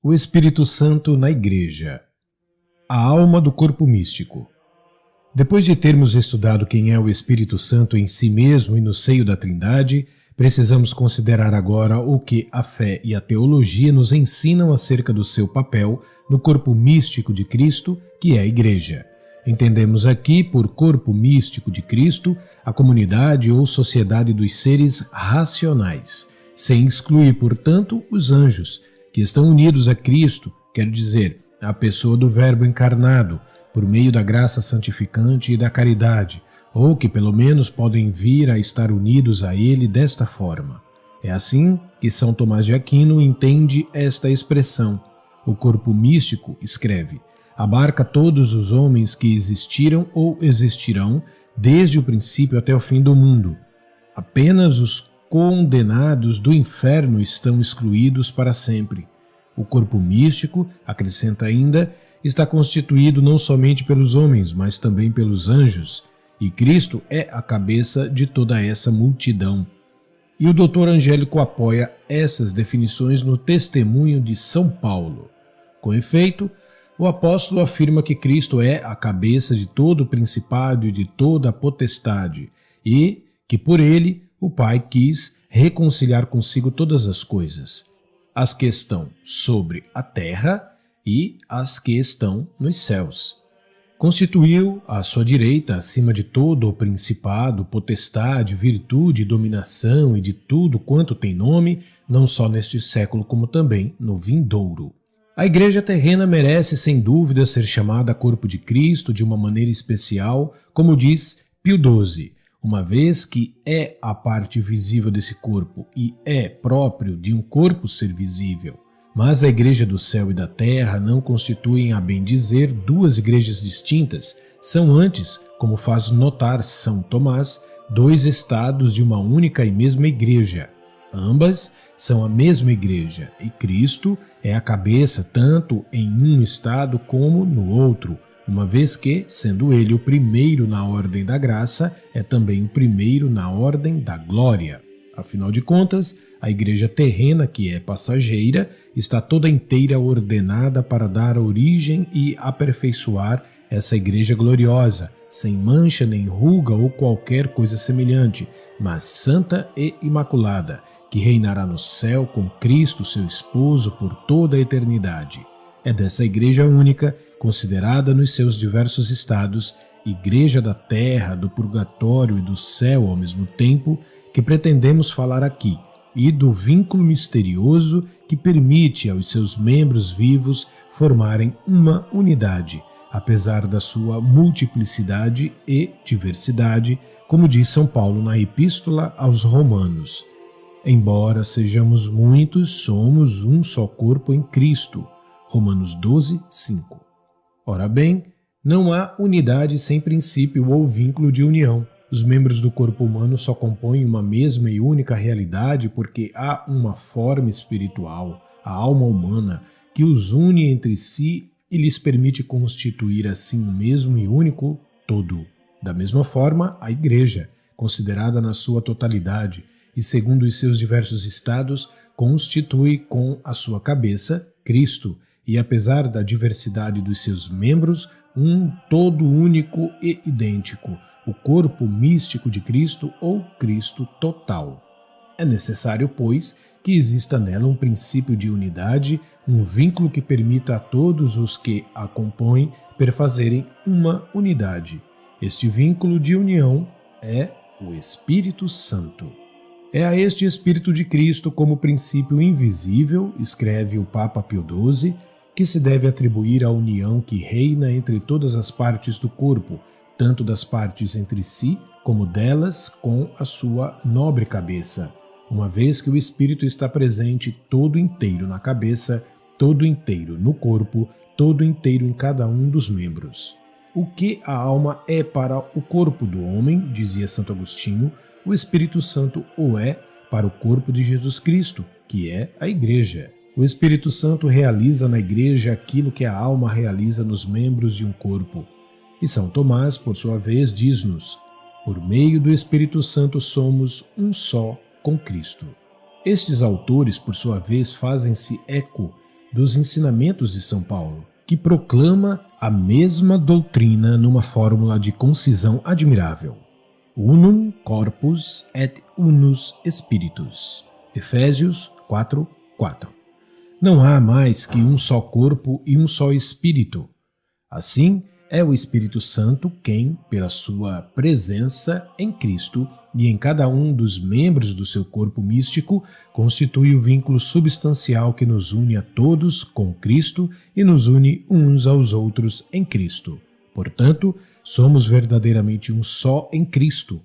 O Espírito Santo na Igreja. A alma do corpo místico. Depois de termos estudado quem é o Espírito Santo em si mesmo e no seio da Trindade, precisamos considerar agora o que a fé e a teologia nos ensinam acerca do seu papel no corpo místico de Cristo, que é a Igreja. Entendemos aqui por corpo místico de Cristo a comunidade ou sociedade dos seres racionais, sem excluir, portanto, os anjos, que estão unidos a Cristo, quer dizer, a pessoa do Verbo encarnado, por meio da graça santificante e da caridade, ou que pelo menos podem vir a estar unidos a Ele desta forma. É assim que São Tomás de Aquino entende esta expressão. O corpo místico, escreve, abarca todos os homens que existiram ou existirão desde o princípio até o fim do mundo. Apenas os condenados do inferno estão excluídos para sempre. O corpo místico, acrescenta ainda, está constituído não somente pelos homens, mas também pelos anjos, e Cristo é a cabeça de toda essa multidão. E o Dr. Angélico apoia essas definições no testemunho de São Paulo. Com efeito, o apóstolo afirma que Cristo é a cabeça de todo o principado e de toda a potestade, e que por ele o Pai quis reconciliar consigo todas as coisas, as que estão sobre a terra e as que estão nos céus. Constituiu à sua direita, acima de todo o principado, potestade, virtude, dominação e de tudo quanto tem nome, não só neste século como também no vindouro. A Igreja terrena merece sem dúvida ser chamada corpo de Cristo de uma maneira especial, como diz Pio XII, uma vez que é a parte visível desse corpo e é próprio de um corpo ser visível. Mas a Igreja do céu e da terra não constituem, a bem dizer, duas igrejas distintas, são antes, como faz notar São Tomás, dois estados de uma única e mesma igreja. Ambas são a mesma igreja e Cristo é a cabeça tanto em um estado como no outro, uma vez que, sendo ele o primeiro na ordem da graça, é também o primeiro na ordem da glória. Afinal de contas, a igreja terrena, que é passageira, está toda inteira ordenada para dar origem e aperfeiçoar essa igreja gloriosa, sem mancha nem ruga ou qualquer coisa semelhante, mas santa e imaculada, que reinará no céu com Cristo, seu esposo, por toda a eternidade. É dessa igreja única, considerada nos seus diversos estados, igreja da terra, do purgatório e do céu ao mesmo tempo, que pretendemos falar aqui, e do vínculo misterioso que permite aos seus membros vivos formarem uma unidade, apesar da sua multiplicidade e diversidade, como diz São Paulo na Epístola aos Romanos. Embora sejamos muitos, somos um só corpo em Cristo. Romanos 12, 5. Ora bem, não há unidade sem princípio ou vínculo de união. Os membros do corpo humano só compõem uma mesma e única realidade porque há uma forma espiritual, a alma humana, que os une entre si e lhes permite constituir assim um mesmo e único todo. Da mesma forma, a Igreja, considerada na sua totalidade e segundo os seus diversos estados, constitui com a sua cabeça, Cristo, e apesar da diversidade dos seus membros, um todo único e idêntico, o corpo místico de Cristo ou Cristo total. É necessário, pois, que exista nela um princípio de unidade, um vínculo que permita a todos os que a compõem perfazerem uma unidade. Este vínculo de união é o Espírito Santo. É a este Espírito de Cristo como princípio invisível, escreve o Papa Pio XII, que se deve atribuir a união que reina entre todas as partes do corpo, tanto das partes entre si, como delas com a sua nobre cabeça, uma vez que o Espírito está presente todo inteiro na cabeça, todo inteiro no corpo, todo inteiro em cada um dos membros. O que a alma é para o corpo do homem, dizia Santo Agostinho, o Espírito Santo o é para o corpo de Jesus Cristo, que é a Igreja. O Espírito Santo realiza na Igreja aquilo que a alma realiza nos membros de um corpo. E São Tomás, por sua vez, diz-nos: por meio do Espírito Santo somos um só com Cristo. Estes autores, por sua vez, fazem-se eco dos ensinamentos de São Paulo, que proclama a mesma doutrina numa fórmula de concisão admirável. Unum corpus et unus spiritus. Efésios 4:4. Não há mais que um só corpo e um só espírito. Assim, é o Espírito Santo quem, pela sua presença em Cristo e em cada um dos membros do seu corpo místico, constitui o vínculo substancial que nos une a todos com Cristo e nos une uns aos outros em Cristo. Portanto, somos verdadeiramente um só em Cristo.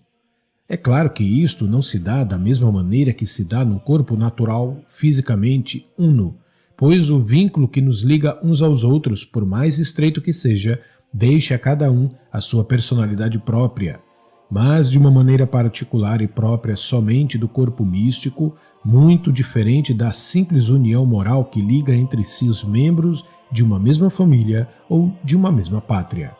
É claro que isto não se dá da mesma maneira que se dá num corpo natural, fisicamente uno, pois o vínculo que nos liga uns aos outros, por mais estreito que seja, deixa a cada um a sua personalidade própria, mas de uma maneira particular e própria somente do corpo místico, muito diferente da simples união moral que liga entre si os membros de uma mesma família ou de uma mesma pátria.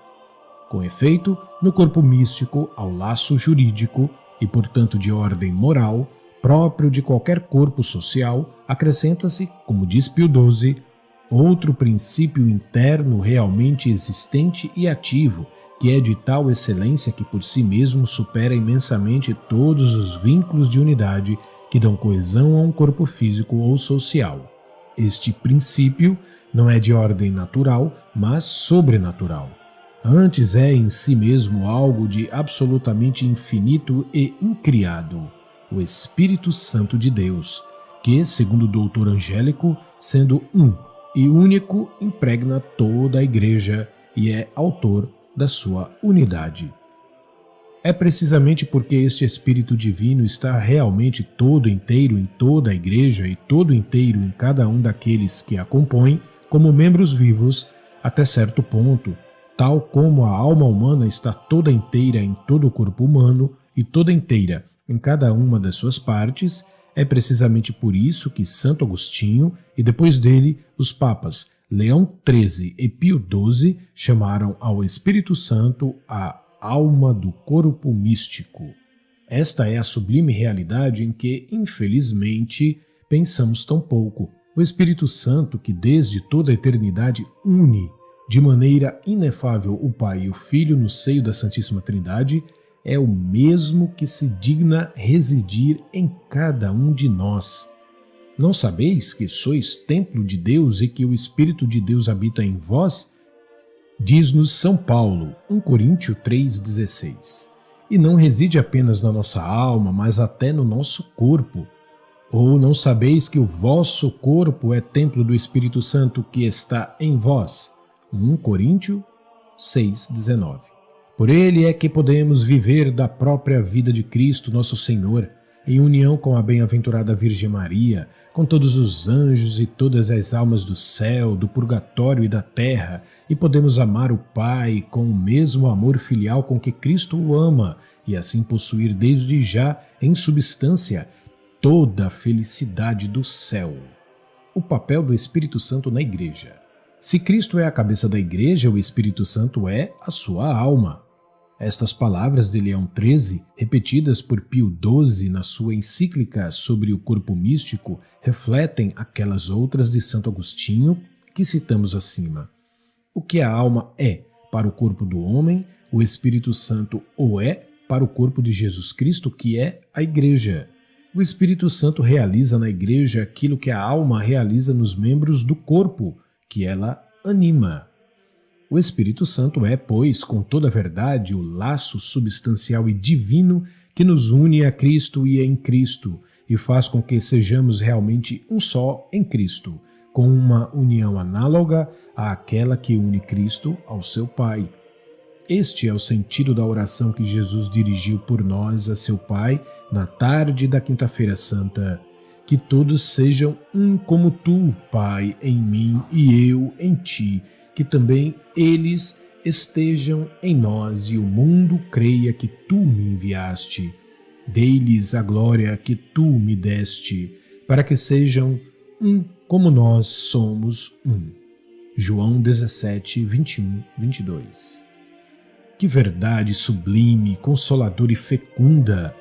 Com efeito, no corpo místico há o laço jurídico e, portanto, de ordem moral, próprio de qualquer corpo social, acrescenta-se, como diz Pio XII, outro princípio interno realmente existente e ativo, que é de tal excelência que por si mesmo supera imensamente todos os vínculos de unidade que dão coesão a um corpo físico ou social. Este princípio não é de ordem natural, mas sobrenatural. Antes é em si mesmo algo de absolutamente infinito e incriado, o Espírito Santo de Deus, que, segundo o doutor Angélico, sendo um e único, impregna toda a Igreja e é autor da sua unidade. É precisamente porque este Espírito Divino está realmente todo inteiro em toda a Igreja e todo inteiro em cada um daqueles que a compõem, como membros vivos, até certo ponto, tal como a alma humana está toda inteira em todo o corpo humano e toda inteira em cada uma das suas partes. É precisamente por isso que Santo Agostinho e depois dele os papas Leão XIII e Pio XII chamaram ao Espírito Santo a alma do corpo místico. Esta é a sublime realidade em que, infelizmente, pensamos tão pouco. O Espírito Santo, que desde toda a eternidade une de maneira inefável o Pai e o Filho no seio da Santíssima Trindade, é o mesmo que se digna residir em cada um de nós. Não sabeis que sois templo de Deus e que o Espírito de Deus habita em vós? Diz-nos São Paulo, 1 Coríntios 3,16. E não reside apenas na nossa alma, mas até no nosso corpo. Ou não sabeis que o vosso corpo é templo do Espírito Santo que está em vós? 1 Coríntios 6,19. Por ele é que podemos viver da própria vida de Cristo nosso Senhor, em união com a bem-aventurada Virgem Maria, com todos os anjos e todas as almas do céu, do purgatório e da terra, e podemos amar o Pai com o mesmo amor filial com que Cristo o ama, e assim possuir desde já, em substância, toda a felicidade do céu. O papel do Espírito Santo na Igreja. Se Cristo é a cabeça da Igreja, o Espírito Santo é a sua alma. Estas palavras de Leão XIII, repetidas por Pio XII na sua encíclica sobre o corpo místico, refletem aquelas outras de Santo Agostinho que citamos acima. O que a alma é para o corpo do homem, o Espírito Santo o é para o corpo de Jesus Cristo, que é a Igreja. O Espírito Santo realiza na Igreja aquilo que a alma realiza nos membros do corpo, que ela anima. O Espírito Santo é, pois, com toda a verdade, o laço substancial e divino que nos une a Cristo e em Cristo, e faz com que sejamos realmente um só em Cristo, com uma união análoga àquela que une Cristo ao seu Pai. Este é o sentido da oração que Jesus dirigiu por nós a seu Pai na tarde da Quinta-feira Santa. Que todos sejam um como tu, Pai, em mim e eu em ti, que também eles estejam em nós e o mundo creia que tu me enviaste. Dei-lhes a glória que tu me deste, para que sejam um como nós somos um. João 17, 21, 22. Que verdade sublime, consoladora e fecunda!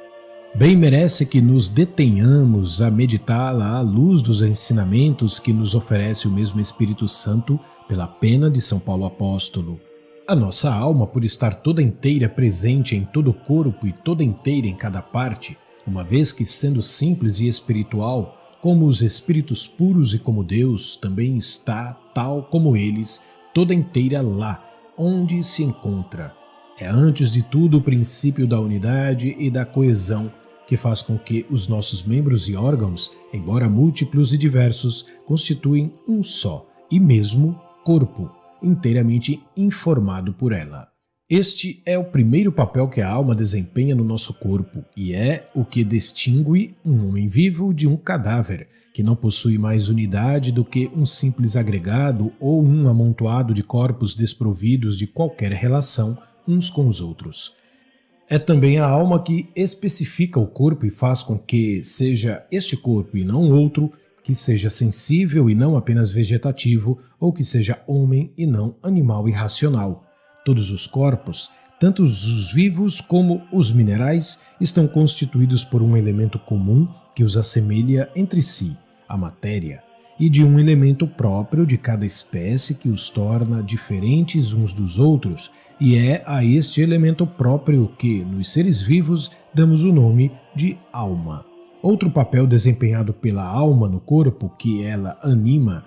Bem merece que nos detenhamos a meditá-la à luz dos ensinamentos que nos oferece o mesmo Espírito Santo pela pena de São Paulo Apóstolo. A nossa alma, por estar toda inteira presente em todo o corpo e toda inteira em cada parte, uma vez que, sendo simples e espiritual, como os espíritos puros e como Deus, também está, tal como eles, toda inteira lá, onde se encontra. É antes de tudo o princípio da unidade e da coesão que faz com que os nossos membros e órgãos, embora múltiplos e diversos, constituem um só e mesmo corpo, inteiramente informado por ela. Este é o primeiro papel que a alma desempenha no nosso corpo e é o que distingue um homem vivo de um cadáver, que não possui mais unidade do que um simples agregado ou um amontoado de corpos desprovidos de qualquer relação uns com os outros. É também a alma que especifica o corpo e faz com que seja este corpo e não outro, que seja sensível e não apenas vegetativo, ou que seja homem e não animal e racional. Todos os corpos, tanto os vivos como os minerais, estão constituídos por um elemento comum que os assemelha entre si, a matéria, e de um elemento próprio de cada espécie que os torna diferentes uns dos outros, e é a este elemento próprio que, nos seres vivos, damos o nome de alma. Outro papel desempenhado pela alma no corpo, que ela anima,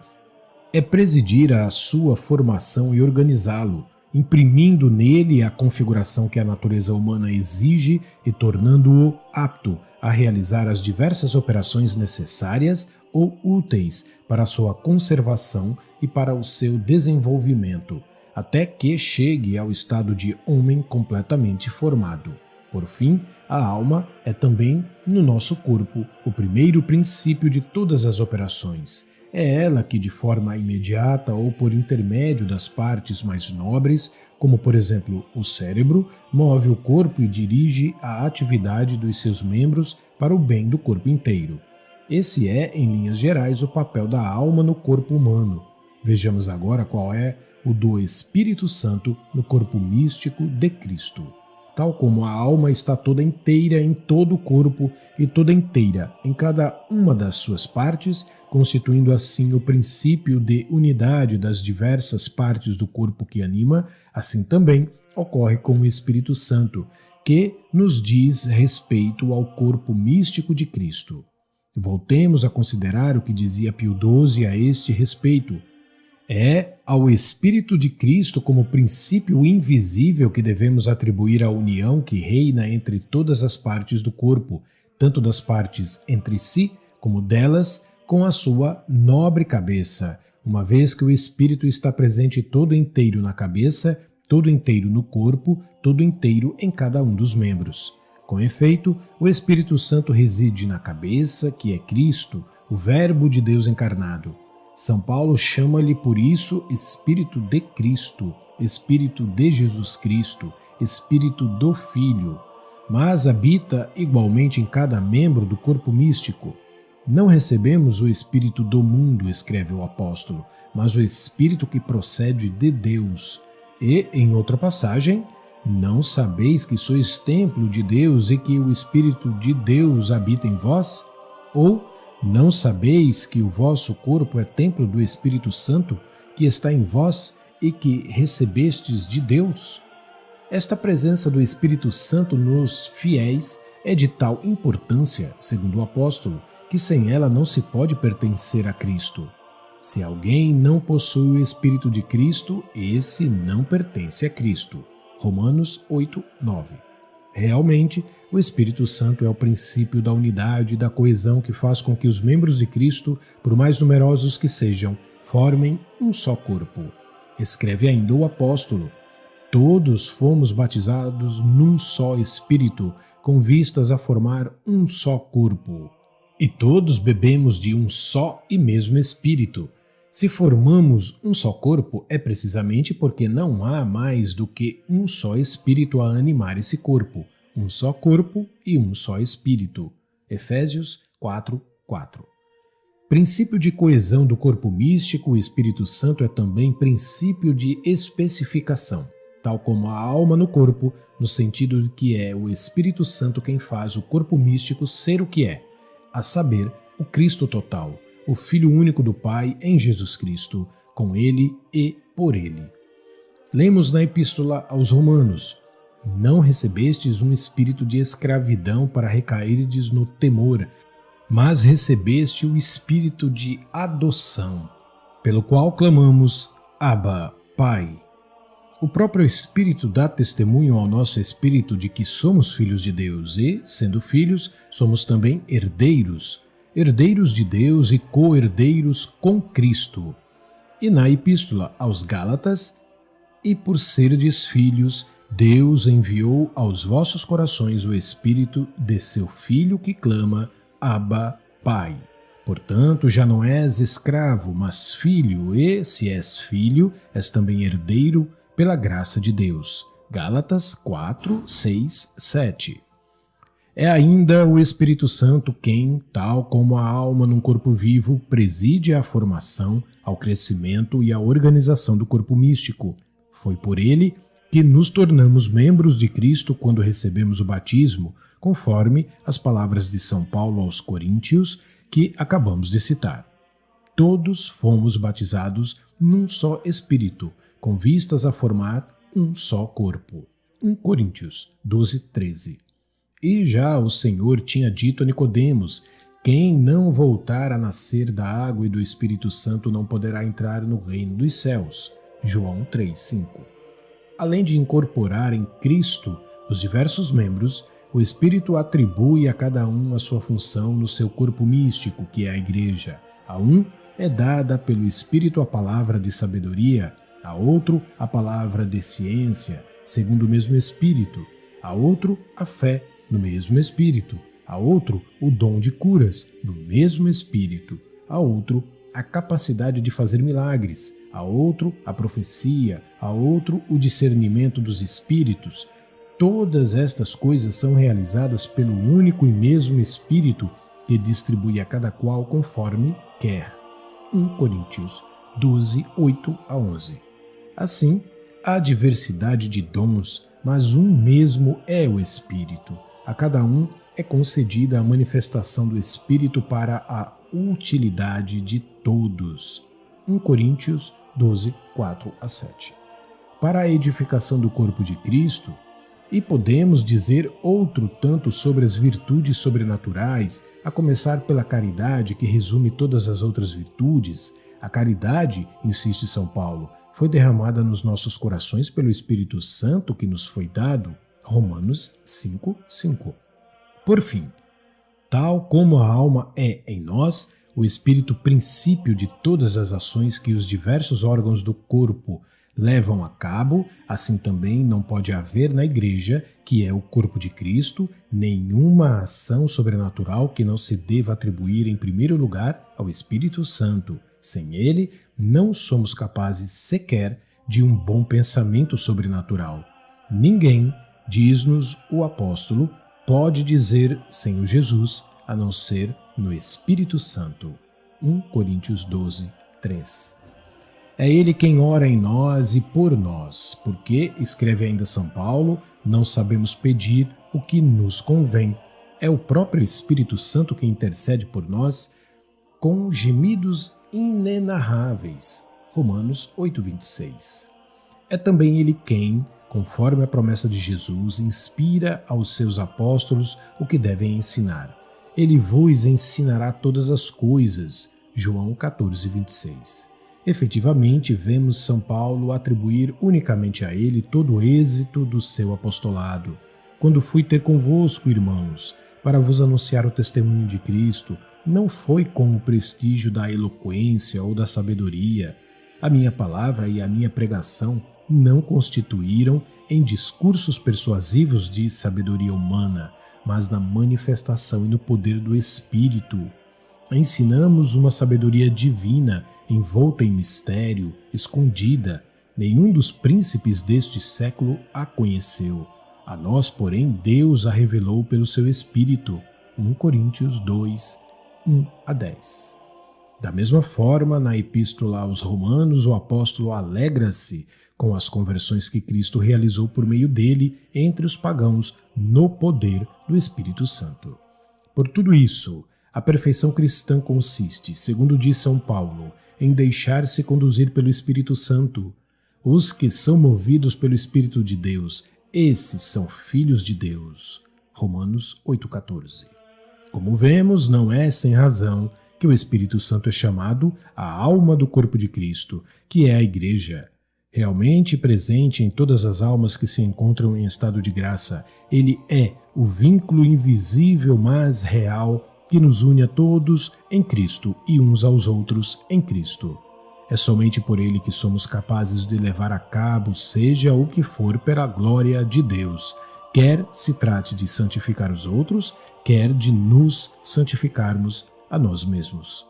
é presidir a sua formação e organizá-lo, imprimindo nele a configuração que a natureza humana exige e tornando-o apto a realizar as diversas operações necessárias ou úteis para a sua conservação e para o seu desenvolvimento, até que chegue ao estado de homem completamente formado. Por fim, a alma é também, no nosso corpo, o primeiro princípio de todas as operações. É ela que, de forma imediata ou por intermédio das partes mais nobres, como por exemplo o cérebro, move o corpo e dirige a atividade dos seus membros para o bem do corpo inteiro. Esse é, em linhas gerais, o papel da alma no corpo humano. Vejamos agora qual é o do Espírito Santo no corpo místico de Cristo. Tal como a alma está toda inteira em todo o corpo e toda inteira em cada uma das suas partes, constituindo assim o princípio de unidade das diversas partes do corpo que anima, assim também ocorre com o Espírito Santo, que nos diz respeito ao corpo místico de Cristo. Voltemos a considerar o que dizia Pio XII a este respeito. É ao Espírito de Cristo como princípio invisível que devemos atribuir a união que reina entre todas as partes do corpo, tanto das partes entre si como delas com a sua nobre cabeça, uma vez que o Espírito está presente todo inteiro na cabeça, todo inteiro no corpo, todo inteiro em cada um dos membros. Com efeito, o Espírito Santo reside na cabeça, que é Cristo, o Verbo de Deus encarnado. São Paulo chama-lhe por isso Espírito de Cristo, Espírito de Jesus Cristo, Espírito do Filho, mas habita igualmente em cada membro do corpo místico. Não recebemos o Espírito do mundo, escreve o apóstolo, mas o Espírito que procede de Deus. E, em outra passagem, não sabeis que sois templo de Deus e que o Espírito de Deus habita em vós? Ou, não sabeis que o vosso corpo é templo do Espírito Santo, que está em vós e que recebestes de Deus? Esta presença do Espírito Santo nos fiéis é de tal importância, segundo o apóstolo, que sem ela não se pode pertencer a Cristo. Se alguém não possui o Espírito de Cristo, esse não pertence a Cristo. Romanos 8, 9. Realmente, o Espírito Santo é o princípio da unidade e da coesão que faz com que os membros de Cristo, por mais numerosos que sejam, formem um só corpo. Escreve ainda o apóstolo: todos fomos batizados num só Espírito, com vistas a formar um só corpo. E todos bebemos de um só e mesmo Espírito. Se formamos um só corpo, é precisamente porque não há mais do que um só Espírito a animar esse corpo, um só corpo e um só Espírito. Efésios 4, 4. Princípio de coesão do corpo místico, o Espírito Santo é também princípio de especificação. tal como a alma no corpo, no sentido de que é o Espírito Santo quem faz o corpo místico ser o que é, a saber, o Cristo total, o Filho único do Pai em Jesus Cristo, com Ele e por Ele. Lemos na Epístola aos Romanos: não recebestes um espírito de escravidão para recairdes no temor, mas recebeste o espírito de adoção, pelo qual clamamos, Abba, Pai. O próprio Espírito dá testemunho ao nosso espírito de que somos filhos de Deus e, sendo filhos, somos também herdeiros, herdeiros de Deus e co-herdeiros com Cristo. E na Epístola aos Gálatas: e por serdes filhos, Deus enviou aos vossos corações o Espírito de seu Filho que clama, Abba, Pai. Portanto, já não és escravo, mas filho, e, se és filho, és também herdeiro pela graça de Deus. Gálatas 4, 6, 7. É ainda o Espírito Santo quem, tal como a alma num corpo vivo, preside à formação, ao crescimento e à organização do corpo místico. Foi por ele que nos tornamos membros de Cristo quando recebemos o batismo, conforme as palavras de São Paulo aos Coríntios, que acabamos de citar. Todos fomos batizados num só Espírito, com vistas a formar um só corpo. 1 Coríntios 12, 13. E já o Senhor tinha dito a Nicodemos: quem não voltar a nascer da água e do Espírito Santo não poderá entrar no reino dos céus. João 3, 5. Além de incorporar em Cristo os diversos membros, o Espírito atribui a cada um a sua função no seu corpo místico, que é a Igreja. A um é dada pelo Espírito a palavra de sabedoria, a outro a palavra de ciência, segundo o mesmo Espírito, a outro a fé, no mesmo Espírito, a outro o dom de curas, no mesmo Espírito, a outro a capacidade de fazer milagres, a outro a profecia, a outro o discernimento dos espíritos. Todas estas coisas são realizadas pelo único e mesmo Espírito que distribui a cada qual conforme quer. 1 Coríntios 12, 8 a 11. Assim, há diversidade de dons, mas um mesmo é o Espírito. A cada um é concedida a manifestação do Espírito para a utilidade de todos. 1 Coríntios 12, 4 a 7. Para a edificação do corpo de Cristo, e podemos dizer outro tanto sobre as virtudes sobrenaturais, a começar pela caridade, que resume todas as outras virtudes. A caridade, insiste São Paulo, foi derramada nos nossos corações pelo Espírito Santo que nos foi dado. Romanos 5, 5. Por fim, tal como a alma é em nós, o Espírito princípio de todas as ações que os diversos órgãos do corpo levam a cabo, assim também não pode haver na Igreja, que é o corpo de Cristo, nenhuma ação sobrenatural que não se deva atribuir em primeiro lugar ao Espírito Santo. Sem ele, não somos capazes sequer de um bom pensamento sobrenatural. Ninguém, diz-nos o apóstolo, pode dizer Senhor Jesus, a não ser no Espírito Santo. 1 Coríntios 12, 3. É Ele quem ora em nós e por nós, porque, escreve ainda São Paulo, não sabemos pedir o que nos convém. É o próprio Espírito Santo que intercede por nós com gemidos inenarráveis. Romanos 8, 26. É também Ele quem, conforme a promessa de Jesus, inspira aos seus apóstolos o que devem ensinar. Ele vos ensinará todas as coisas. João 14, 26. Efetivamente, vemos São Paulo atribuir unicamente a ele todo o êxito do seu apostolado. Quando fui ter convosco, irmãos, para vos anunciar o testemunho de Cristo, não foi com o prestígio da eloquência ou da sabedoria. A minha palavra e a minha pregação não constituíram em discursos persuasivos de sabedoria humana, mas na manifestação e no poder do Espírito. Ensinamos uma sabedoria divina, envolta em mistério, escondida. Nenhum dos príncipes deste século a conheceu. A nós, porém, Deus a revelou pelo seu Espírito. 1 Coríntios 2, 1 a 10. Da mesma forma, na Epístola aos Romanos, o apóstolo alegra-se com as conversões que Cristo realizou por meio dele entre os pagãos no poder do Espírito Santo. Por tudo isso, a perfeição cristã consiste, segundo diz São Paulo, em deixar-se conduzir pelo Espírito Santo. Os que são movidos pelo Espírito de Deus, esses são filhos de Deus. Romanos 8,14. Como vemos, não é sem razão que o Espírito Santo é chamado a alma do corpo de Cristo, que é a Igreja. Realmente presente em todas as almas que se encontram em estado de graça, ele é o vínculo invisível, mas real, que nos une a todos em Cristo e uns aos outros em Cristo. É somente por ele que somos capazes de levar a cabo seja o que for pela glória de Deus, quer se trate de santificar os outros, quer de nos santificarmos a nós mesmos.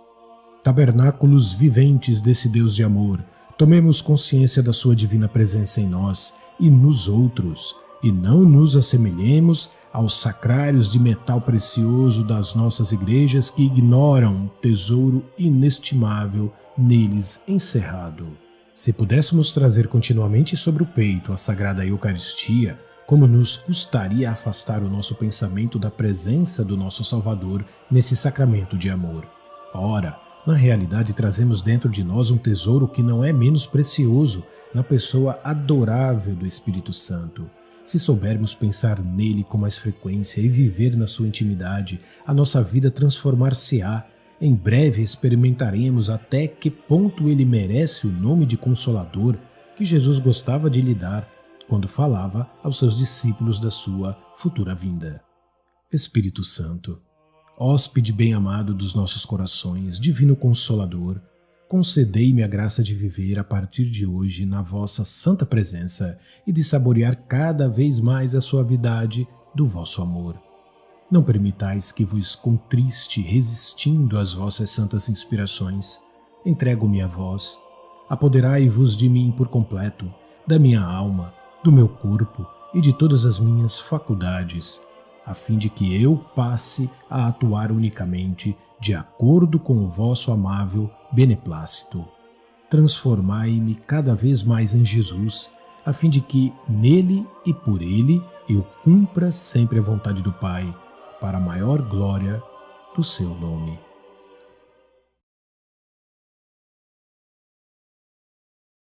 Tabernáculos viventes desse Deus de amor, tomemos consciência da sua divina presença em nós e nos outros, e não nos assemelhemos aos sacrários de metal precioso das nossas igrejas que ignoram o tesouro inestimável neles encerrado. Se pudéssemos trazer continuamente sobre o peito a Sagrada Eucaristia, como nos custaria afastar o nosso pensamento da presença do nosso Salvador nesse sacramento de amor. Ora, na realidade trazemos dentro de nós um tesouro que não é menos precioso na pessoa adorável do Espírito Santo. Se soubermos pensar nele com mais frequência e viver na sua intimidade, a nossa vida transformar-se-á. Em breve experimentaremos até que ponto ele merece o nome de Consolador que Jesus gostava de lhe dar quando falava aos seus discípulos da sua futura vinda. Espírito Santo, hóspede bem-amado dos nossos corações, divino Consolador, concedei-me a graça de viver a partir de hoje na vossa santa presença e de saborear cada vez mais a suavidade do vosso amor. Não permitais que vos contriste resistindo às vossas santas inspirações. Entrego-me a vós. Apoderai-vos de mim por completo, da minha alma, do meu corpo e de todas as minhas faculdades, a fim de que eu passe a atuar unicamente de acordo com o vosso amável beneplácito. Transformai-me cada vez mais em Jesus, a fim de que nele e por ele eu cumpra sempre a vontade do Pai, para a maior glória do seu nome.